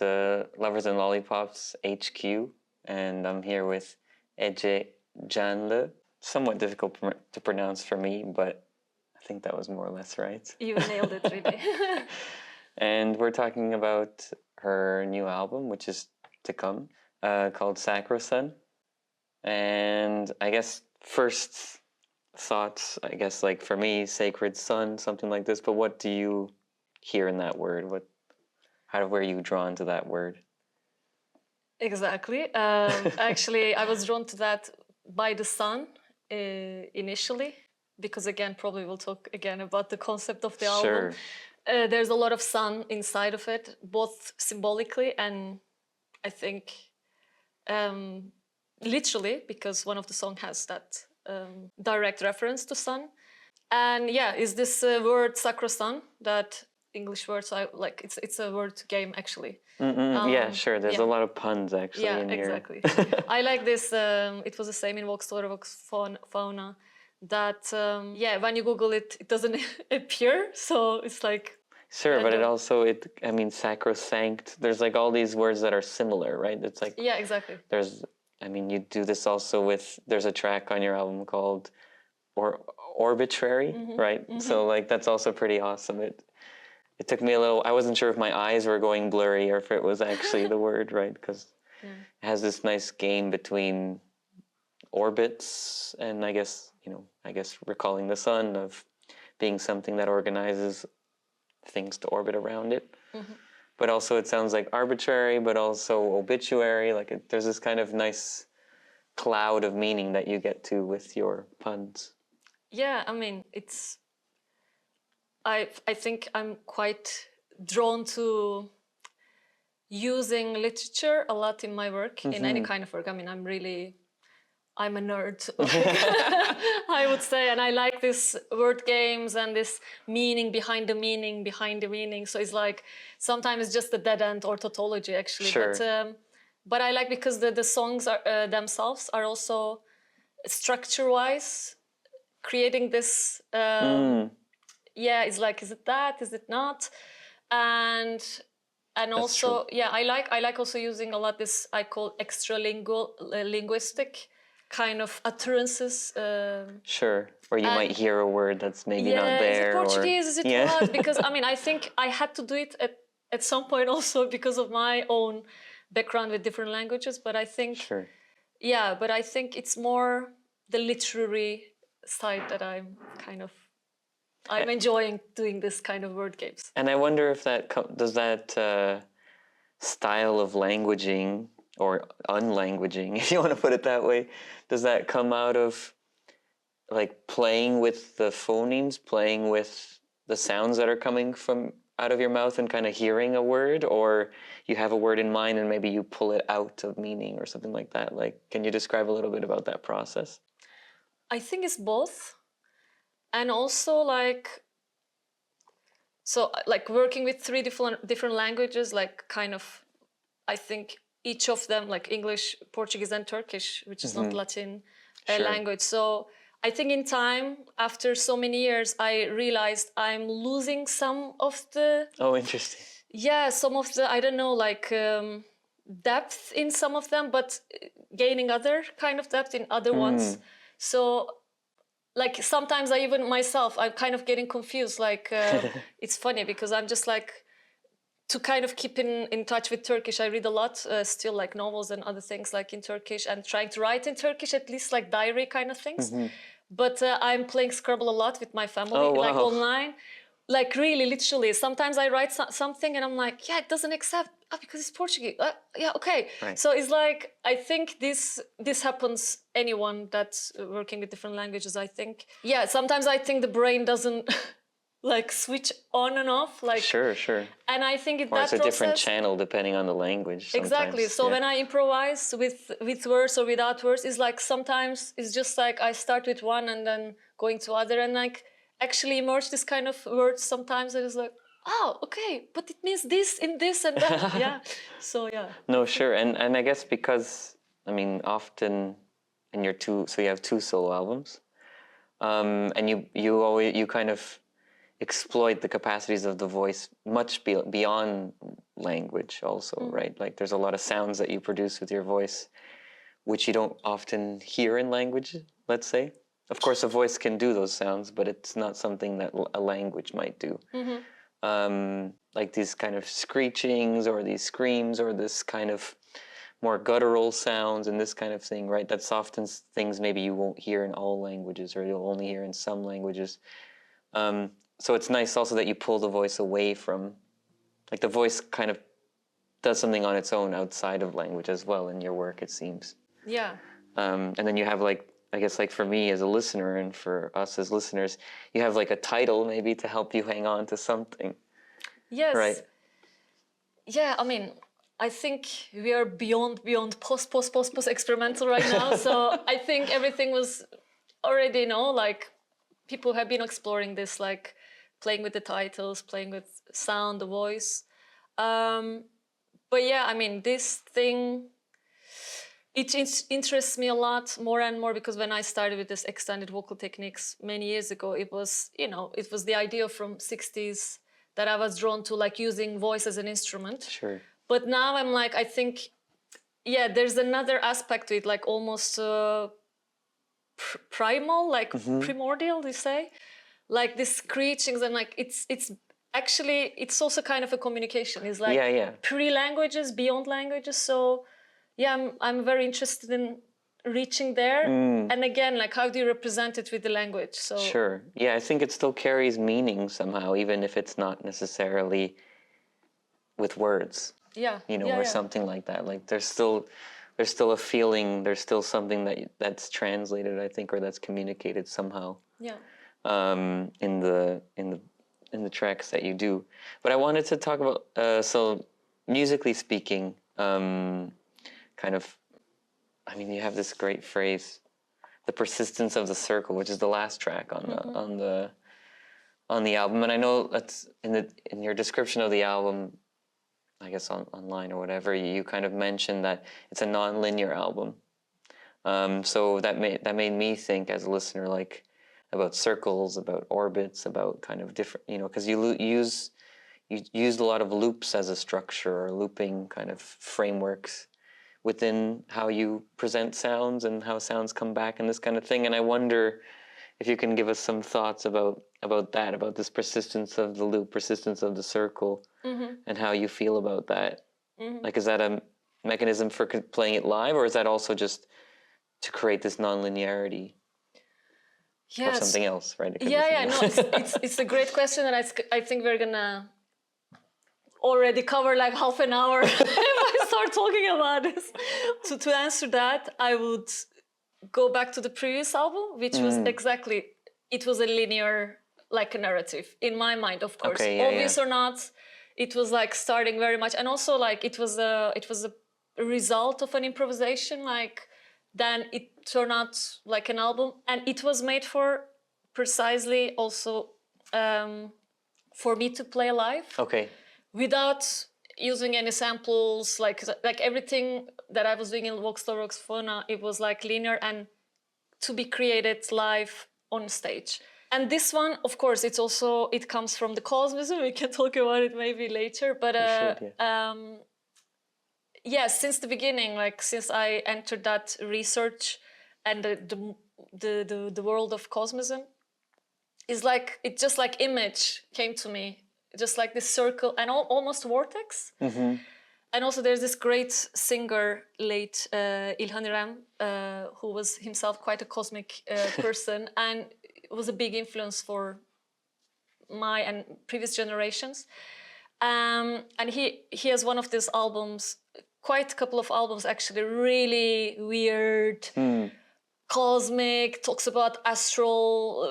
at Lovers and Lollipops HQ, and I'm here with Ece Canlı. Somewhat difficult to pronounce for me, but I think that was more or less right. You nailed it, really. And we're talking about her new album, which is to come, called Sacrosan. And I guess first thoughts, I guess, like for me, sacred son, something like this. But what do you hear in that word? Where are you drawn to that word? Exactly. Actually, I was drawn to that by the sun initially, because again, probably we'll talk again about the concept of the album. There's a lot of sun inside of it, both symbolically and I think literally, because one of the songs has that direct reference to sun. And yeah, is this word sacrosan, that English word, so it's a word game actually. Yeah, sure. There's a lot of puns actually in here. Yeah, exactly. I like this. It was the same in Vox Flora, Vox Fauna. That when you Google it, it doesn't appear. So it's like but it also sacrosanct. There's like all these words that are similar, right? It's like exactly. You do this also with. There's a track on your album called Arbitrary, right? Mm-hmm. So like that's also pretty awesome. It took me a little. I wasn't sure if my eyes were going blurry or if it was actually the word, right? Because it has this nice game between orbits and I guess recalling the sun of being something that organizes things to orbit around it. Mm-hmm. But also it sounds like arbitrary, but also obituary. Like there's this kind of nice cloud of meaning that you get to with your puns. Yeah, it's. I think I'm quite drawn to using literature a lot in my work, in any kind of work. I'm a nerd, I would say, and I like this word games and this meaning behind the meaning behind the meaning. So it's like sometimes it's just a dead end or tautology actually. Sure. But I like because the songs are, themselves are also structure-wise creating this. It's like, is it that? Is it not? And also, I like also using a lot this I call linguistic kind of utterances. Sure. Or you might hear a word that's maybe not there. Is it Portuguese? Is it what? Because I think I had to do it at some point also because of my own background with different languages. But I think, but I think it's more the literary side that I'm enjoying doing this kind of word games. And I wonder if does that style of languaging or unlanguaging, if you want to put it that way, does that come out of like playing with the phonemes, playing with the sounds that are coming from out of your mouth and kind of hearing a word, or you have a word in mind and maybe you pull it out of meaning or something like that? Like, can you describe a little bit about that process? I think it's both. And also working with three different languages, I think each of them, like English, Portuguese and Turkish, which is not Latin language. So I think in time, after so many years, I realized I'm losing some of the... Oh, interesting. Yeah, some of the, depth in some of them, but gaining other kind of depth in other ones. So... sometimes I'm kind of getting confused. It's funny because I'm just to kind of keep in touch with Turkish. I read a lot still novels and other things in Turkish and trying to write in Turkish, at least diary kind of things. Mm-hmm. But I'm playing Scrabble a lot with my family, online. Really, literally. Sometimes I write something and I'm it doesn't accept because it's Portuguese. Okay. Right. So it's I think this happens anyone that's working with different languages, I think. Yeah, sometimes I think the brain doesn't switch on and off. Sure. And I think that process... Or it's a different channel depending on the language sometimes. Exactly. So when I improvise with words or without words, it's sometimes it's just I start with one and then going to other and actually emerge this kind of words sometimes. It is oh, okay, but it means this in this and that. Yeah. So yeah. No, sure. And I guess because often in your you have two solo albums, and you kind of exploit the capacities of the voice much beyond language also, right? Like there's a lot of sounds that you produce with your voice, which you don't often hear in language, let's say. Of course, a voice can do those sounds, but it's not something that a language might do. Like these kind of screechings or these screams or this kind of more guttural sounds and this kind of thing, right? That's often things maybe you won't hear in all languages, or you'll only hear in some languages. So it's nice also that you pull the voice away from, like the voice kind of does something on its own outside of language as well in your work, it seems. Yeah. And then you have like, I guess like for me as a listener and for us as listeners, you have like a title maybe to help you hang on to something. Yes. Right. Yeah, I mean, I think we are beyond post experimental right now. So I think everything was already, you know, like people have been exploring this, like playing with the titles, playing with sound, the voice. But yeah, I mean, this thing, it interests me a lot more and more, because when I started with this extended vocal techniques many years ago, it was, you know, it was the idea from 60s that I was drawn to, like using voice as an instrument. Sure. But now I'm like, I think, yeah, there's another aspect to it, like almost primal, like primordial, you say? Like these screechings, and like it's actually, it's also kind of a communication. It's like pre-languages, beyond languages. So yeah, I'm very interested in reaching there. And again, like how do you represent it with the language? So sure. Yeah, I think it still carries meaning somehow, even if it's not necessarily with words. Yeah. You know, or something like that. Like there's still a feeling, there's still something that's translated, I think, or that's communicated somehow. Yeah. In the tracks that you do. But I wanted to talk about so musically speaking, kind of, I mean, you have this great phrase, the persistence of the circle, which is the last track on the album. And I know that's in your description of the album, I guess online or whatever, you kind of mentioned that it's a non-linear album. So that made me think as a listener, like about circles, about orbits, about kind of different, you know, because you used a lot of loops as a structure, or looping kind of frameworks within how you present sounds and how sounds come back and this kind of thing. And I wonder if you can give us some thoughts about that, about this persistence of the loop, persistence of the circle, and how you feel about that. Like, is that a mechanism for playing it live, or is that also just to create this non-linearity? Yes. Or something else, right? No, it's a great question, and I think we're gonna already cover like half an hour if I start talking about this. So to answer that, I would go back to the previous album, which was exactly, it was a linear, like a narrative in my mind, of course. Okay, yeah, obvious or not, it was like starting very much, and also like it was a result of an improvisation, like then it turned out like an album, and it was made for precisely also for me to play live. Okay. Without using any samples, like everything that I was doing in Voxloroxphona, it was like linear and to be created live on stage. And this one, of course, it comes from the cosmism. We can talk about it maybe later. But since the beginning, like since I entered that research and the world of cosmism, is like it just like image came to me, just like this circle and almost vortex. And also there's this great singer, late İlhan İrem, who was himself quite a cosmic person and was a big influence for my and previous generations. And he has one of these albums, quite a couple of albums actually, really weird, cosmic, talks about astral,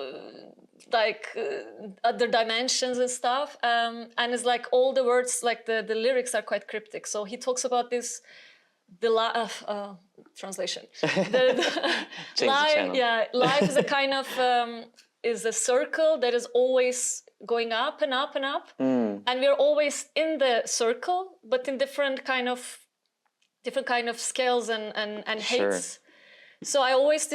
other dimensions and stuff. And it's like all the words, like the lyrics are quite cryptic. So he talks about this, translation. Life is a kind of, is a circle that is always going up and up and up. And we're always in the circle, but in different kind of scales and Sure. heights. So I always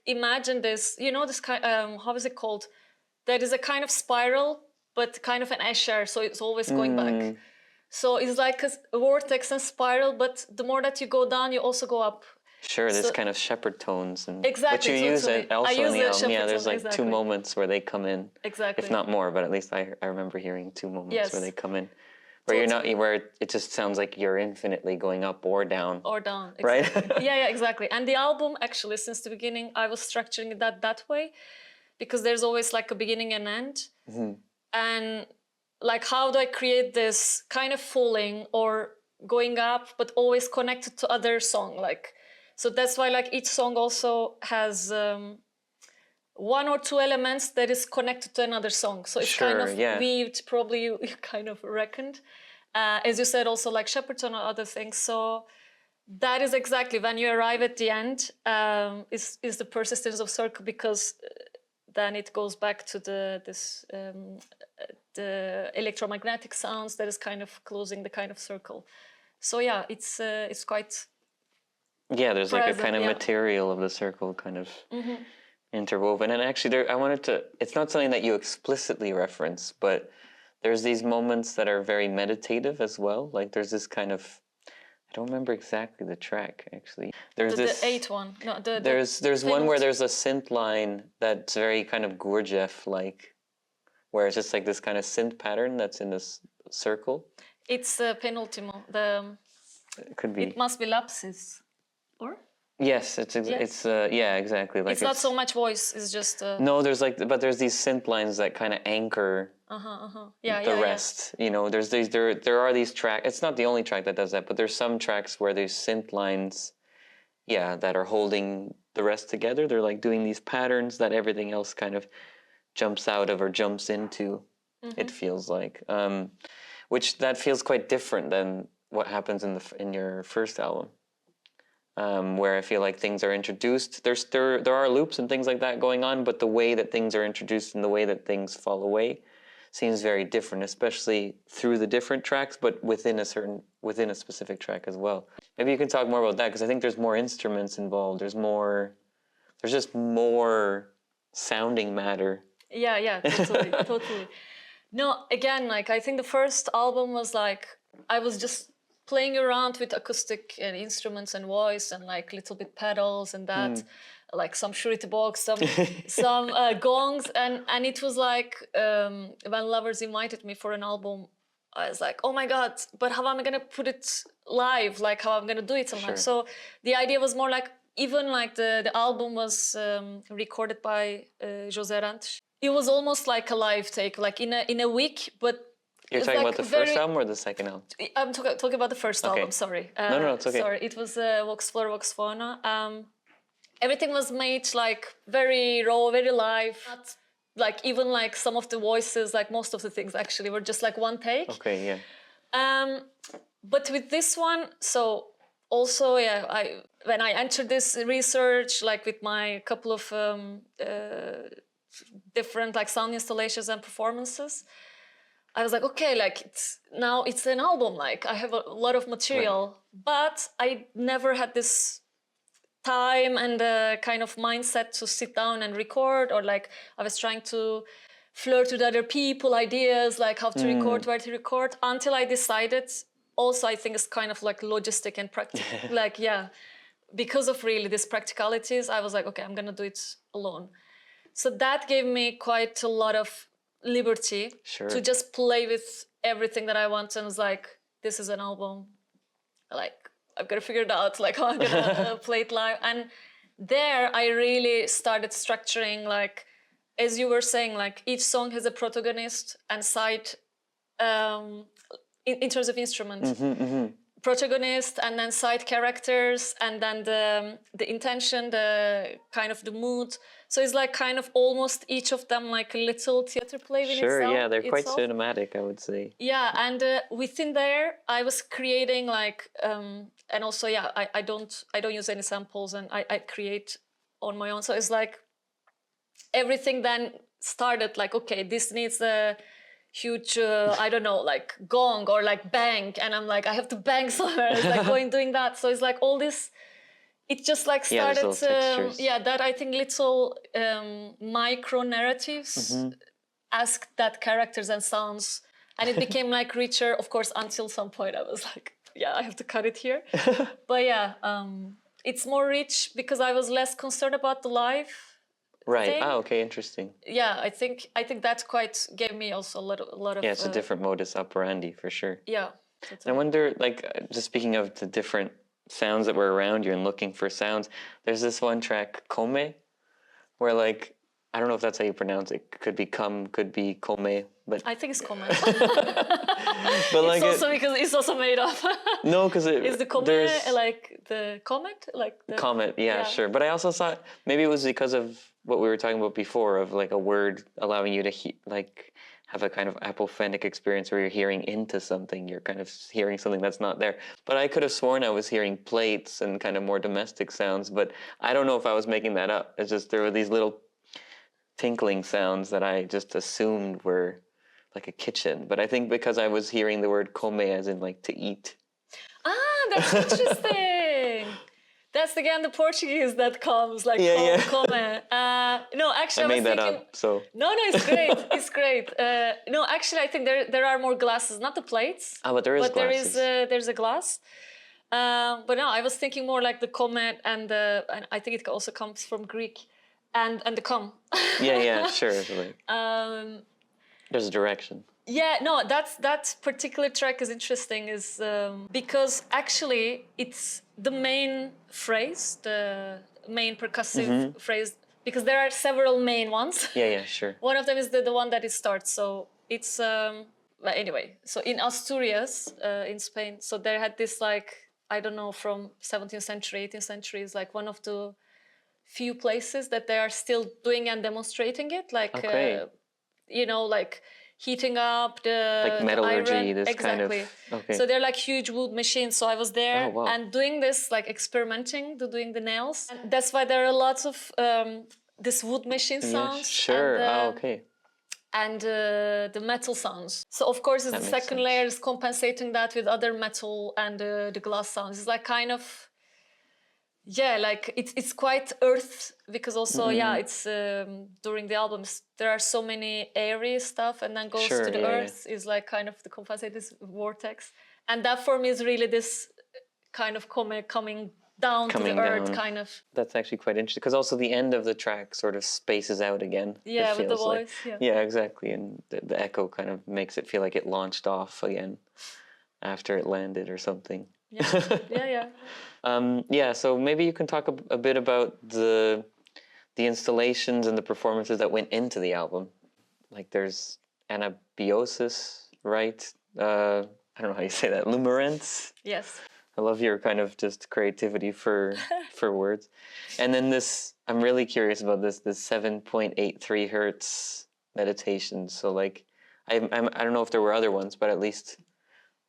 imagine this, you know, this kind, how is it called? That is a kind of spiral, but kind of an Escher, so it's always going back. So it's like a vortex and spiral, but the more that you go down, you also go up. Sure, this kind of shepherd tones, and exactly, which you use it also in the album. Yeah, there's like exactly. 2 moments where they come in, exactly, if not more, but at least I remember hearing 2 moments where they come in, where totally. where it just sounds like you're infinitely going up or down. Or down, exactly. Right? yeah, exactly. And the album, actually, since the beginning, I was structuring it that way, because there's always like a beginning and end, and like how do I create this kind of falling or going up, but always connected to other song, like. So that's why like each song also has 1 or 2 elements that is connected to another song. So it's kind of weaved, probably you kind of reckoned. As you said, also like Shepperton or other things. So that is exactly when you arrive at the end, is the persistence of circle, because then it goes back to the electromagnetic sounds that is kind of closing the kind of circle. So yeah, it's quite... Yeah, there's like a kind of material of the circle kind of interwoven. And actually, I wanted to, it's not something that you explicitly reference, but there's these moments that are very meditative as well. Like there's this kind of, I don't remember exactly the track, actually. There's the 8th one. No, there's one where there's a synth line that's very kind of Gurdjieff-like, where it's just like this kind of synth pattern that's in this circle. It's penultimo. It could be. It must be lapses. Or? Yes, it's yeah, exactly. Like it's not so much voice. It's just. No, but there's these synth lines that kind of anchor. The rest. You know, there are these tracks. It's not the only track that does that, but there's some tracks where there's synth lines, that are holding the rest together. They're like doing these patterns that everything else kind of jumps out of or jumps into. It feels like, which that feels quite different than what happens in your first album. Where I feel like things are introduced. There are loops and things like that going on, but the way that things are introduced and the way that things fall away seems very different, especially through the different tracks, but within a specific track as well. Maybe you can talk more about that, because I think there's more instruments involved. There's just more sounding matter. Yeah, totally, totally. No, again, like I think the first album was like I was just playing around with acoustic instruments and voice and like little bit pedals and that, like some surety box, some gongs, and it was like when Lovers invited me for an album, I was like, oh my god, but how am I gonna put it live? Like how I'm gonna do it sometime? So the idea was more like, even like the album was recorded by José Rantes. It was almost like a live take, like in a week, but. You're talking about the first album or the second album? I'm talking about the first album, sorry. No, it's okay. Sorry, it was Vox Flora, Vox Fauna. Everything was made like very raw, very live. Not, like even like some of the voices, like most of the things actually were just like one take. Okay, yeah. But with this one, so also, when I entered this research, like with my couple of different like sound installations and performances, I was like, okay, like it's an album, like I have a lot of material, but I never had this time and kind of mindset to sit down and record, or like I was trying to flirt with other people, ideas, like how to record, where to record, until I decided, also I think it's kind of like logistic and practical, like, because of really these practicalities, I was like, okay, I'm gonna do it alone. So that gave me quite a lot of liberty to just play with everything that I want, and was like, this is an album, like I've got to figure it out, like how I'm gonna play it live. And there I really started structuring, like as you were saying, like each song has a protagonist and side in terms of instrument. Protagonist and then side characters, and then the intention, the kind of the mood. So it's like kind of almost each of them like a little theater play in itself. Yeah, they're quite cinematic, I would say. Yeah, and within there, I was creating like, and also I don't use any samples, and I create on my own. So it's like everything then started like, okay, this needs a huge, I don't know, like gong or like bang, and I'm like, I have to bang somewhere. It's like doing that. So it's like all this. It just like started, that I think little micro narratives asked that characters and sounds and it became like richer, of course, until some point I was like, yeah, I have to cut it here. But yeah, it's more rich because I was less concerned about the live Right. thing. Oh, okay, interesting. Yeah, I think that quite gave me also a lot of. Yeah, it's a different modus operandi for sure. Yeah. I wonder, like, just speaking of the different sounds that were around you and looking for sounds, there's this one track, Come, where, like, I don't know if that's how you pronounce it. Could be come, could be come, but I think it's Come. but like it's also because it's also made of. No, because is the Come there's like the comet, like the comet? Yeah, sure. But I also thought maybe it was because of what we were talking about before, of like a word allowing you to like have a kind of apophonic experience where you're hearing into something. You're kind of hearing something that's not there. But I could have sworn I was hearing plates and kind of more domestic sounds. But I don't know if I was making that up. It's just there were these little tinkling sounds that I just assumed were like a kitchen. But I think because I was hearing the word come as in like to eat. Ah, that's interesting. That's again the Portuguese that comes like come. No, actually, I made that thinking, up. So no, it's great. It's great. No, actually, I think there are more glasses, not the plates. Oh, but there is glasses. There's a glass. But no, I was thinking more like the comet and I think it also comes from Greek, and the come. yeah, sure. Like, there's a direction. Yeah, no, that particular track is interesting, is because actually it's the main phrase, the main percussive phrase, because there are several main ones. Yeah, sure. One of them is the one that it starts. So it's but anyway. So in Asturias, in Spain, so they had this like, I don't know, from 17th century, 18th century, is like one of the few places that they are still doing and demonstrating it, like you know, like heating up the like metallurgy, iron. this exactly. kind of. Okay. So they're like huge wood machines. So I was there and doing this, like experimenting, doing the nails. And that's why there are lots of this wood machine sounds. Yes, sure. And, okay. And the metal sounds. So of course, the second layer is compensating that with other metal and the glass sounds. It's like kind of. Yeah, like it's quite earth, because also it's during the albums there are so many airy stuff and then goes to the earth is like kind of the compensated vortex, and that for me is really this kind of coming down to the earth kind of. That's actually quite interesting, because also the end of the track sort of spaces out again. Yeah, with the voice. Like. Yeah, exactly, and the echo kind of makes it feel like it launched off again after it landed or something. Yeah. So maybe you can talk a bit about the installations and the performances that went into the album. Like there's anabiosis, right? I don't know how you say that. Lumerence. Yes. I love your kind of just creativity for words. And then this, I'm really curious about this 7.83 hertz meditation. So like, I don't know if there were other ones, but at least.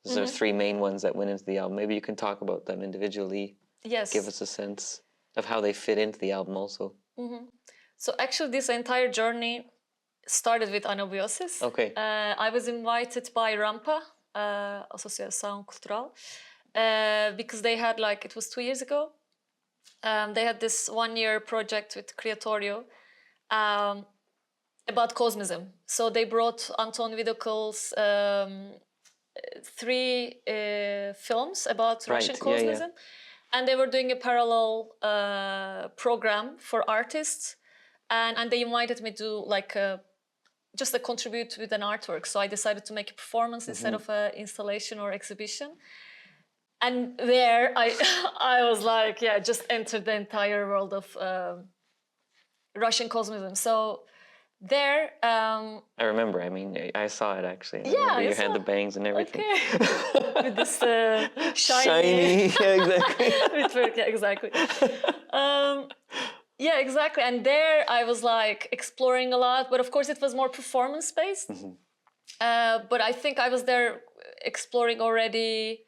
There are three main ones that went into the album. Maybe you can talk about them individually. Yes. Give us a sense of how they fit into the album also. So actually this entire journey started with anabiosis. Okay. I was invited by Rampa, Associação Cultural, because they had it was 2 years ago. They had this 1-year project with Creatorio about cosmism. So they brought Anton Widokel's 3 films about Russian cosmism, and they were doing a parallel program for artists, and they invited me to just to contribute with an artwork. So I decided to make a performance instead of an installation or exhibition, and there I was like, just entered the entire world of Russian cosmism. So there I remember, I mean, I saw it actually. You had the bangs and everything. Okay. With this shiny. Yeah, exactly. Exactly. Exactly. And there I was like exploring a lot, but of course it was more performance based. But I think I was there exploring already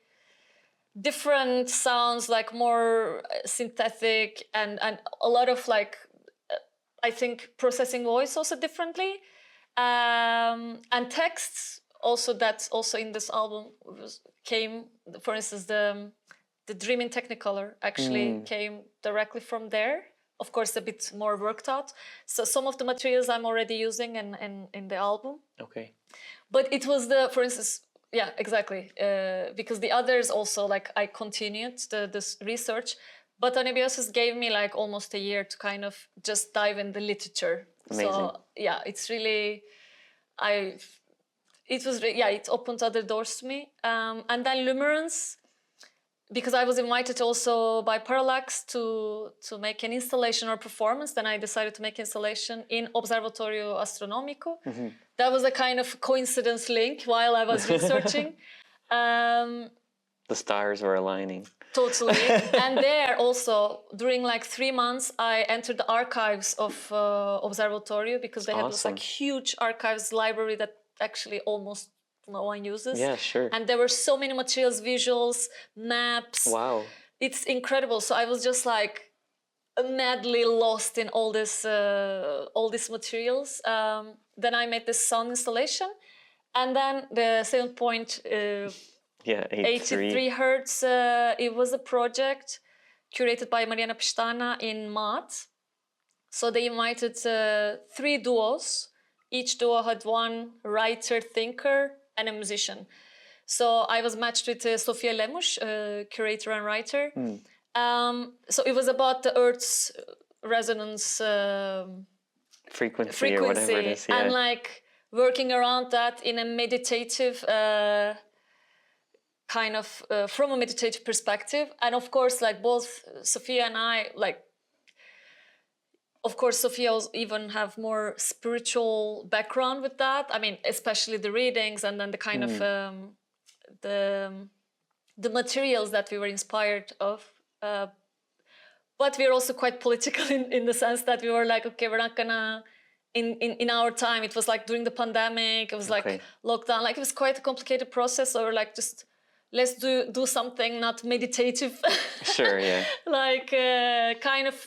different sounds, like more synthetic and a lot of I think processing voice also differently, and texts also. That's also in this album came. For instance, the Dream in Technicolor actually came directly from there. of course, a bit more worked out. So some of the materials I'm already using in the album. Okay. But it was for instance, yeah, exactly. Because the others also, like, I continued this research. But Anabiosis gave me like almost a year to kind of just dive in the literature. Amazing. So yeah, it's really, it opened other doors to me. And then Lumerance, because I was invited also by Parallax to make an installation or performance, then I decided to make installation in Observatorio Astronomico. Mm-hmm. That was a kind of coincidence link while I was researching. The stars were aligning. Totally. And there also, during like 3 months, I entered the archives of Observatorio, because they have this like huge archives library that actually almost no one uses. Yeah, sure. And there were so many materials, visuals, maps. Wow. It's incredible. So I was just like madly lost in all these materials. Then I made this sound installation, and then the 7.83 hertz. It was a project curated by Mariana Pestana in MAT. So they invited 3 duos. Each duo had one writer, thinker, and a musician. So I was matched with Sofia Lemos, curator and writer. So it was about the Earth's resonance frequency or whatever it is. Yeah. And like working around that in a meditative kind of from a meditative perspective. And of course, like both Sofia and I, like, of course, Sofia even have more spiritual background with that. I mean, especially the readings and then the kind of the materials that we were inspired of. But we're also quite political in the sense that we were like, okay, we're not gonna. In our time, it was like during the pandemic. It was like lockdown. Like it was quite a complicated process. So we're like, just let's do something not meditative. Sure, yeah. Like kind of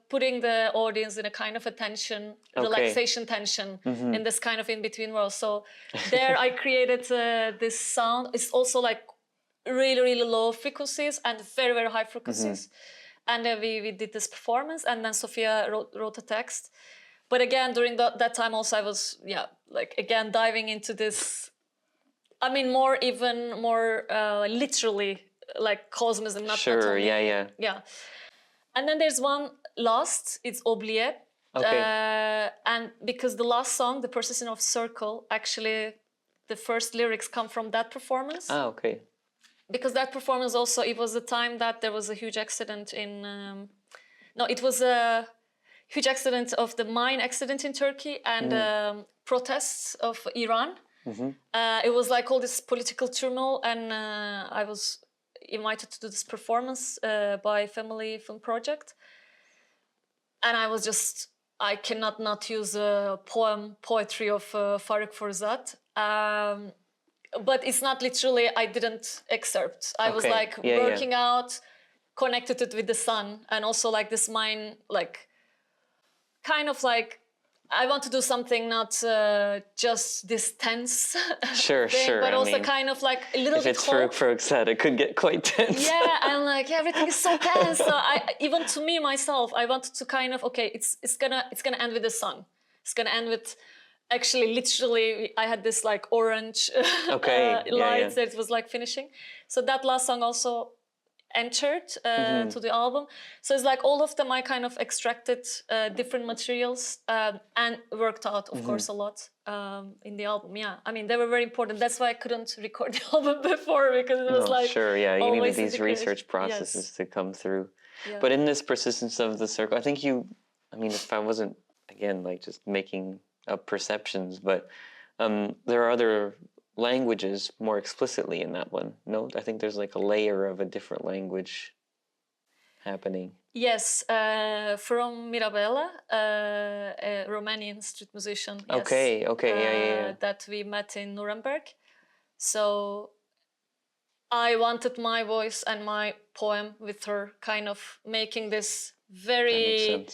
putting the audience in a kind of attention, relaxation tension in this kind of in-between world. So there I created this sound. It's also like really, really low frequencies and very, very high frequencies. And we did this performance, and then Sofia wrote a text. But again, during that time also I was, like again diving into this. I mean, even more literally, like cosmism, not only, yeah. And then there's one last, it's Oublié. Okay. And because the last song, The Persistence of Circle, actually the first lyrics come from that performance. Ah, okay. Because that performance also, it was the time that there was a huge accident it was a huge accident of the mine accident in Turkey and protests of Iran. It was like all this political turmoil, and I was invited to do this performance by Family Film Project. And I cannot not use poetry of Farouk Forzat. But it's not literally, I didn't excerpt. I was like working out, connected it with the sun, and also like this mind, like kind of like, I want to do something not just this tense thing, but also kind of like a little bit. If it's Farouk Forzat, it could get quite tense. Yeah, and like everything is so tense. So even to me myself, I wanted to kind of it's gonna end with the sun. It's gonna end with actually literally I had this like orange lights that it was like finishing. So that last song also entered to the album. So it's like all of them I kind of extracted different materials and worked out, of course, a lot in the album. Yeah, I mean, they were very important. That's why I couldn't record the album before, because it was you needed these research processes to come through. Yeah. But in this Persistence of the Circle, I think if I wasn't, again, like just making up perceptions, but there are other languages more explicitly in that one. No, I think there's like a layer of a different language happening. Yes, from Mirabella, a Romanian street musician. Yes, Okay, that we met in Nuremberg. So I wanted my voice and my poem with her, kind of making this very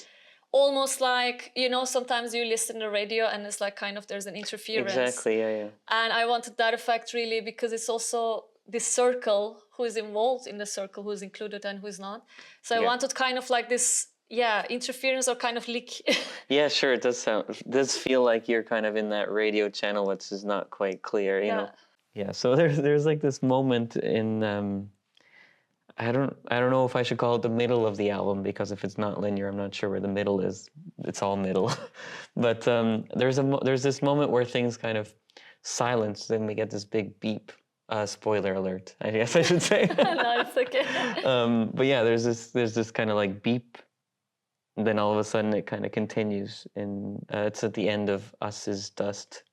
almost like, sometimes you listen to the radio and it's like kind of there's an interference. Exactly, yeah. And I wanted that effect really, because it's also this circle, who is involved in the circle, who is included and who is not. So I wanted kind of like this interference or kind of leak. Yeah, sure. It does feel like you're kind of in that radio channel, which is not quite clear, you know. Yeah. So there's like this moment in I don't know if I should call it the middle of the album, because if it's not linear, I'm not sure where the middle is. It's all middle. But there's this moment where things kind of silence, then we get this big beep. Spoiler alert, I guess I should say. No, it's okay. But yeah, there's this kind of like beep. And then all of a sudden it kind of continues, and it's at the end of Us Is Dust.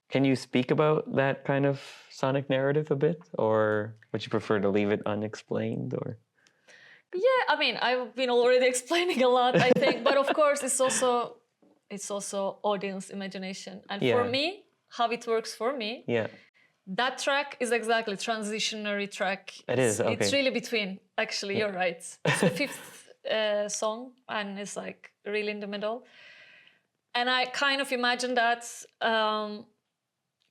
Can you speak about that kind of sonic narrative a bit, or would you prefer to leave it unexplained? Or yeah, I mean, I've been already explaining a lot, I think, but of course it's also audience imagination, and for me, how it works for me. Yeah. That track is exactly transitionary track. It is, okay. It's really between, actually, you're right. It's the fifth song, and it's like really in the middle. And I kind of imagine that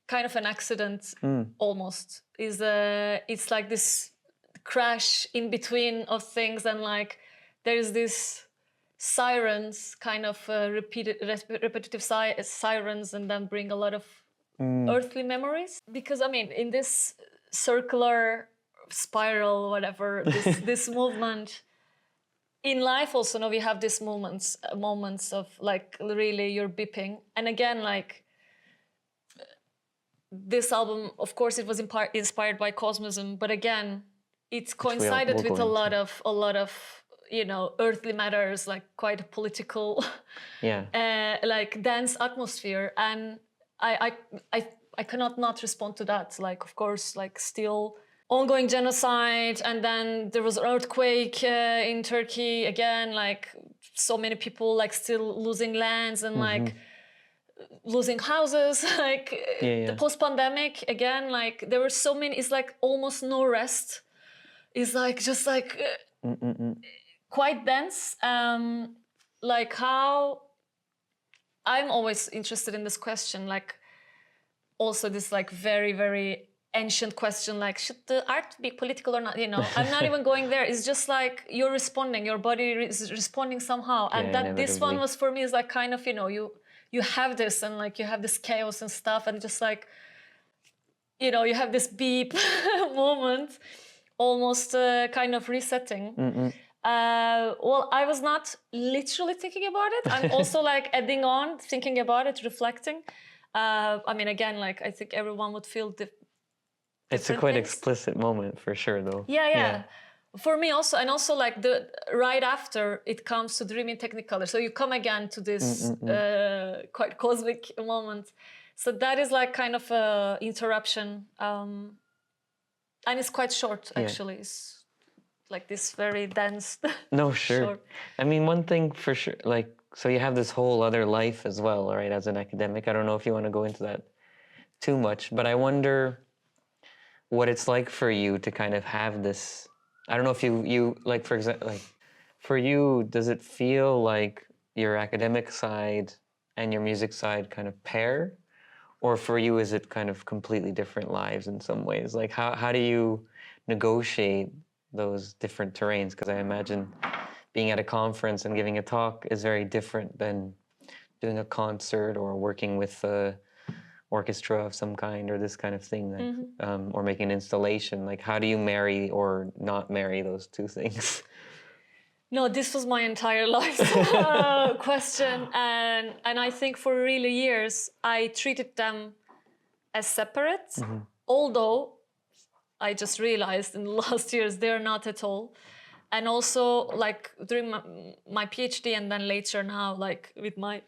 kind of an accident almost. It's like this crash in between of things, and like there's this sirens, kind of repetitive sirens, and then bring a lot of earthly memories. Because I mean, in this circular spiral, whatever, this movement in life, also now we have these moments of like really you're beeping. And again, like this album, of course, it was inspired by Cosmism, but again, it's coincided with a lot of you know, earthly matters, like quite a political, like dense atmosphere. And I cannot not respond to that. Like, of course, like still ongoing genocide, and then there was an earthquake in Turkey again, like so many people like still losing lands and like losing houses, like the post-pandemic again, like there were so many, it's like almost no rest. It's like just like quite dense. Like how I'm always interested in this question, like also this like very, very ancient question, like should the art be political or not? You know, I'm not even going there. It's just like you're responding, your body is responding somehow. And that this one was for me is like kind of, you know, you have this and like you have this chaos and stuff, and just like, you know, you have this beep moment, almost kind of resetting. Well, I was not literally thinking about it. I'm also like adding on, thinking about it, reflecting. I mean, again, like I think everyone would feel it's a quite explicit moment for sure, though. Yeah. For me also, and also like the right after it comes to Dreaming Technicolor. So you come again to this quite cosmic moment. So that is like kind of a interruption, and it's quite short actually. It's like this very dense. No, sure. Short. I mean, one thing for sure, like, so you have this whole other life as well, right? As an academic, I don't know if you want to go into that too much, but I wonder what it's like for you to kind of have this. I don't know if you like, for example, like for you, does it feel like your academic side and your music side kind of pair? Or for you, is it kind of completely different lives in some ways? Like how do you negotiate those different terrains? Because I imagine being at a conference and giving a talk is very different than doing a concert or working with a orchestra of some kind or this kind of thing, like, or making an installation. Like, how do you marry or not marry those two things? No, this was my entire life's question, and I think for really years I treated them as separate, although I just realized in the last years they're not at all. And also, like during my PhD and then later now, like with my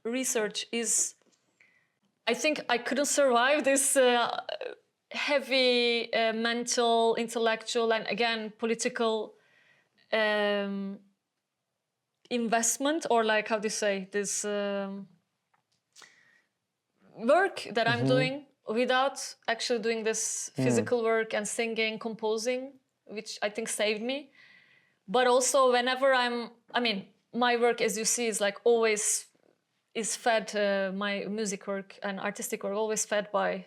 research, is I think I couldn't survive this heavy mental, intellectual, and again political investment, or like how do you say this work that I'm doing without actually doing this physical work and singing, composing, which I think saved me. But also whenever I mean, my work, as you see, is like always is fed, my music work and artistic work always fed by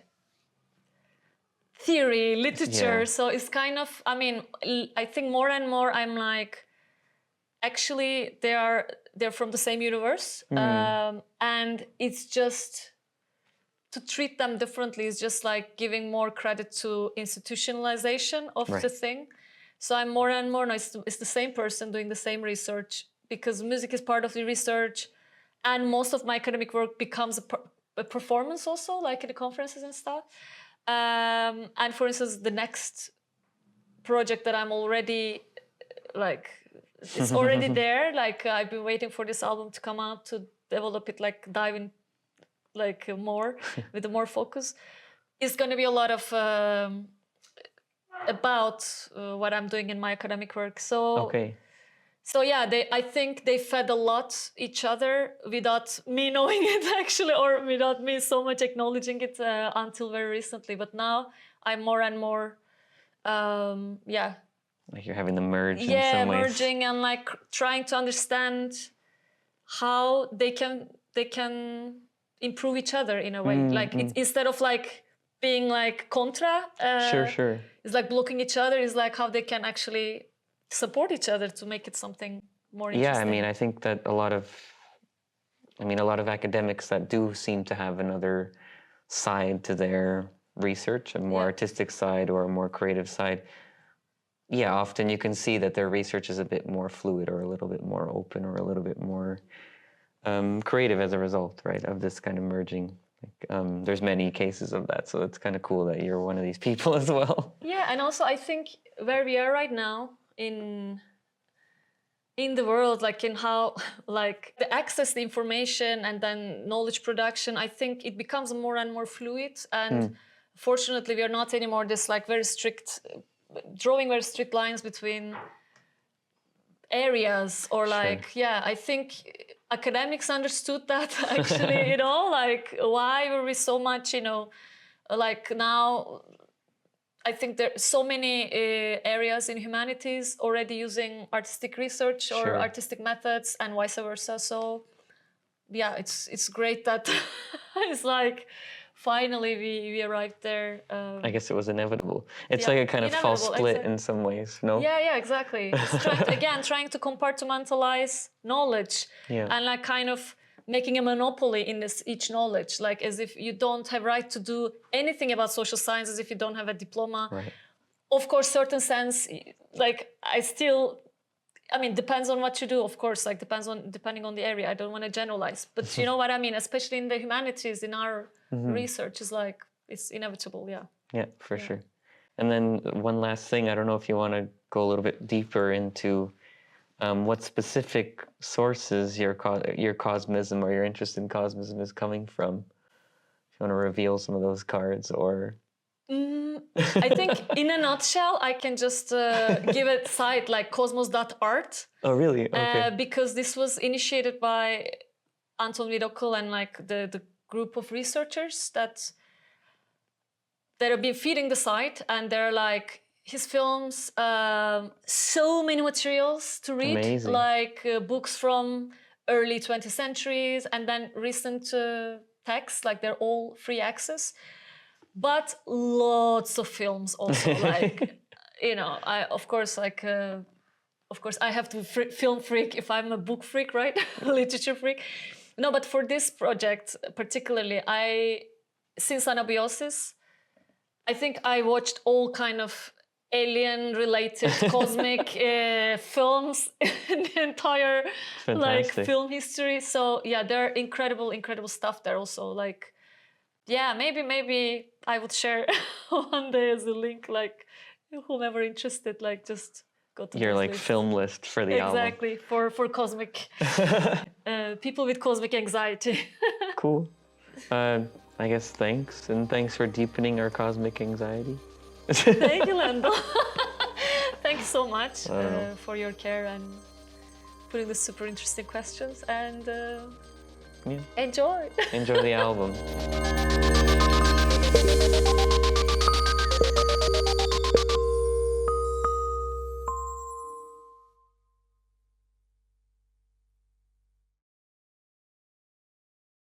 theory, literature. So it's kind of, I mean, I think more and more I'm like actually they're from the same universe, and it's just to treat them differently is just like giving more credit to institutionalization of the thing. So I'm more and more, no, it's the same person doing the same research, because music is part of the research, and most of my academic work becomes a performance also, like in the conferences and stuff. And for instance, the next project that I'm already like, it's already there. Like I've been waiting for this album to come out to develop it, like dive in like more with more focus. It's going to be a lot of about what I'm doing in my academic work. So so yeah, I think they fed a lot each other without me knowing it actually, or without me so much acknowledging it until very recently. But now I'm more and more like you're having them merge in some ways. Merging and like trying to understand how they can improve each other in a way. Like instead of like being like contra, sure. It's like blocking each other. It's like how they can actually support each other to make it something more interesting. Yeah, I mean, I think that a lot of academics that do seem to have another side to their research, a more artistic side or a more creative side. Yeah, often you can see that their research is a bit more fluid or a little bit more open or a little bit more creative as a result, right, of this kind of merging. Like, there's many cases of that, so it's kind of cool that you're one of these people as well. Yeah, and also I think where we are right now in the world, like in how like the access to information and then knowledge production, I think it becomes more and more fluid. And fortunately, we are not anymore this like very strict, drawing very strict lines between areas or like, I think academics understood that actually, you know, like why were we so much, you know, like now I think there are so many areas in humanities already using artistic research or artistic methods and vice versa. So yeah, it's great that it's like finally we arrived there. I guess it was inevitable. It's like a kind of false split in some ways, no? Yeah, exactly. It's trying to compartmentalize knowledge and like kind of making a monopoly in each knowledge, like as if you don't have right to do anything about social sciences if you don't have a diploma. Right. Of course, certain sense, like I mean, depends on what you do, of course, like depending on the area. I don't want to generalize, but you know what I mean, especially in the humanities, in our research is like, it's inevitable, Yeah, for sure. And then one last thing, I don't know if you want to go a little bit deeper into what specific sources your cosmism or your interest in cosmism is coming from. If you want to reveal some of those cards, or... I think in a nutshell, I can just give a site like cosmos.art. Oh, really? Okay. Because this was initiated by Anton Vidokl and like the group of researchers that have been feeding the site, and they're like his films, so many materials to read. Amazing. Like books from early 20th centuries and then recent texts, like they're all free access. But lots of films also, like, you know, I have to film freak if I'm a book freak, right? Literature freak. No, but for this project particularly, since Anabiosis, I think I watched all kind of alien-related cosmic films in the entire like film history. So yeah, there are incredible stuff there also, like. Yeah, maybe I would share one day as a link, like whomever interested, like just go to your like list. Film list for the album. Exactly, for cosmic people with cosmic anxiety. Cool. I guess thanks for deepening our cosmic anxiety. Thank you, Lendl. Thank you so much for your care and putting the super interesting questions, and enjoy. Enjoy the album.